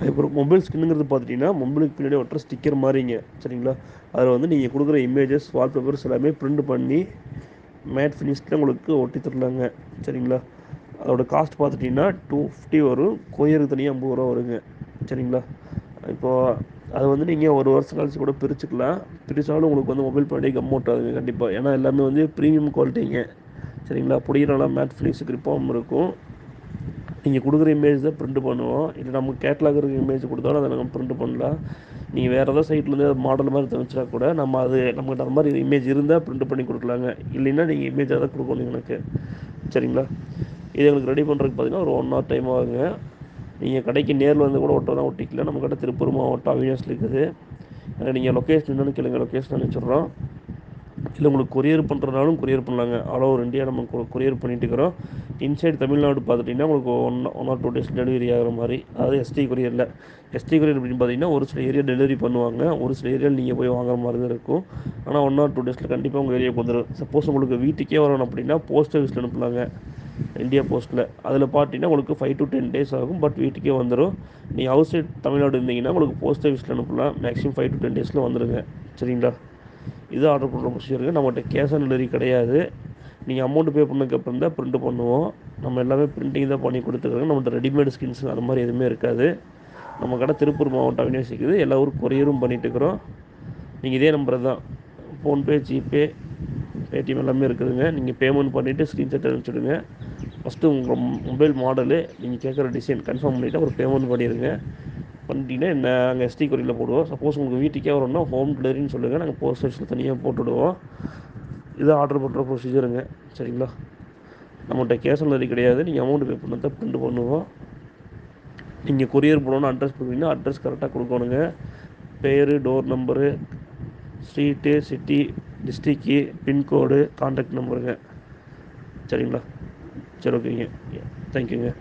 அப்புறம் மொபைல் ஸ்கின்னுங்கிறது பார்த்துட்டிங்கன்னா மொபைலுக்கு பின்னாடி ஒட்டுற ஸ்டிக்கர் மாதிரிங்க. சரிங்களா? அதில் வந்து நீங்கள் கொடுக்குற இமேஜஸ் வால்பேப்பர்ஸ் எல்லாமே பிரிண்ட் பண்ணி மேட் ஃபினிஷில் உங்களுக்கு ஒட்டி தரலாங்க. சரிங்களா? அதோட காஸ்ட் பார்த்துட்டிங்கன்னா 250 வரும். கொரியருக்கு தனியாக 50 ரூபா வருங்க. சரிங்களா? இப்போது அது வந்து நீங்கள் ஒரு வருஷம் கழிச்சு கூட பிரிச்சுக்கலாம். பிரித்தாலும் உங்களுக்கு வந்து மொபைல் பின்னாடி கம் ஒட்டாதுங்க கண்டிப்பாக. ஏன்னா எல்லாமே வந்து ப்ரீமியம் குவாலிட்டிங்க. சரிங்களா? பிடிக்கிறனால மேட் ஃபினிஷ் கிரிப்பாகவும் இருக்கும். நீங்கள் கொடுக்குற இமேஜ் தான் பிரிண்ட் பண்ணுவோம். இல்லை நமக்கு கேட்லாக் இருக்க இமேஜ் கொடுத்தாலும் அதை நம்ம பிரிண்ட் பண்ணலாம். நீங்கள் வேறு ஏதாவது சைட்லேருந்து மாடல் மாதிரி தந்துச்சுனா கூட நம்ம அது நம்மகிட்ட அந்த மாதிரி இமேஜ் இருந்தால் பிரிண்ட் பண்ணி கொடுக்கலாங்க. இல்லைன்னா நீங்கள் இமேஜாக தான் கொடுக்கணும் எனக்கு. சரிங்களா? இது எங்களுக்கு ரெடி பண்ணுறதுக்கு பார்த்தீங்கன்னா ஒரு 1 hour டைம் ஆகுங்க. நீங்கள் கடைக்கு நேரில் வந்து கூட ஒட்டலாம் ஒட்டிக்கலாம். நம்ம கடை திருப்பூர் மாவட்டம் அவினாசியில் இருக்குது. நீங்கள் லொக்கேஷன் என்னென்னு கேளுங்க, லொக்கேஷன் அனுப்பிச்சிடுறோம். இல்லை உங்களுக்கு கொரியர் பண்ணுறதுனாலும் கொரியர் பண்ணலாங்க. ஆல் ஓவர் இந்தியா நம்ம கொரியர் பண்ணிட்டு இருக்கிறோம். இன்சைட் தமிழ்நாடு பார்த்துட்டிங்கன்னா உங்களுக்கு ஒன் ஆர் 2 டேஸ் டெலிவரி ஆகிற மாதிரி. அதாவது எஸ்டி கொரியரில். எஸ்டி கொரியர் அப்படின்னு பார்த்தீங்கன்னா ஒரு சில ஏரியா டெலிவரி பண்ணுவாங்க, ஒரு சில ஏரியாவில் நீங்கள் போய் வாங்குற மாதிரி தான் இருக்கும். ஆனால் 1 or 2 டேஸில் கண்டிப்பாக உங்கள் ஏரியாவுக்கு வந்துடும். சப்போஸ் உங்களுக்கு வீட்டுக்கே வரணும் அப்படின்னா போஸ்ட் ஆஃபீஸில் அனுப்பலாங்க, இந்தியா போஸ்ட்டில். அதில் பார்த்தீங்கன்னா உங்களுக்கு 5 to 10 days ஆகும், பட் வீட்டுக்கே வந்துடும். நீங்கள் அவுட் சைட் தமிழ்நாடு இருந்தீங்கன்னா உங்களுக்கு போஸ்ட் ஆஃபீஸில் அனுப்பலாம். மேக்ஸிமம் 5 to 10 days வந்துடுங்க. சரிங்களா? இது ஆர்டர் பண்ணுற ப்ரொசீஜருங்க. நம்மகிட்ட கேஷ் ஆன் டெலிவரி கிடையாது. நீங்கள் அமௌண்ட் பே பண்ணதுக்கப்புறம் தான் பிரிண்ட் பண்ணுவோம். நம்ம எல்லாமே பிரிண்டிங் தான் பண்ணி கொடுத்துருக்கோங்க. நம்மகிட்ட ரெடிமேட் ஸ்கின்ஸ் அது மாதிரி எதுவுமே இருக்காது. நம்ம கடை திருப்பூர் மாவட்டம் அவினாசி இருக்குது. எல்லா ஊரும் கொரியரும் பண்ணிகிட்ருக்குறோம். நீங்கள் இதே நம்பர் தான், ஃபோன்பே, ஜிபே, பேடிஎம் எல்லாமே இருக்குதுங்க. நீங்கள் பேமெண்ட் பண்ணிவிட்டு ஸ்க்ரீன்ஷாட் அனுப்பிச்சுடுங்க. ஃபஸ்ட்டு உங்கள் மொபைல் மாடலு, நீங்கள் கேட்குற டிசைன் கன்ஃபார்ம் பண்ணிவிட்டு அப்புறம் பேமெண்ட் பண்ணிடுங்க. பண்ணிட்டீங்கன்னா நாங்கள் எஸ்டி கொரியரில் போடுவோம். சப்போஸ் உங்களுக்கு வீட்டுக்கே வரணும்னா ஹோம் டெலிவரின்னு சொல்லுங்கள், நாங்கள் போஸ்ட் ஆஃபீஸில் தனியாக போட்டுவிடுவோம். இது ஆர்டர் பண்ணுற ப்ரொசீஜருங்க. சரிங்களா? நம்மகிட்ட கேஷ் ஆன் டெலிவரி கிடையாது. நீங்கள் அமௌண்ட் பே பண்ண தான் பிரிண்ட் பண்ணுவோம். நீங்கள் கொரியர் போடணும்னு அட்ரஸ் கொடுக்குறீங்கன்னா அட்ரஸ் கரெக்டாக கொடுக்கணுங்க. பேர், டோர் நம்பரு, ஸ்ட்ரீட்டு, சிட்டி, டிஸ்ட்ரிக்கு, பின்கோடு, கான்டாக்ட் நம்பருங்க. சரிங்களா? சரி, ஓகேங்க. தேங்க்யூங்க.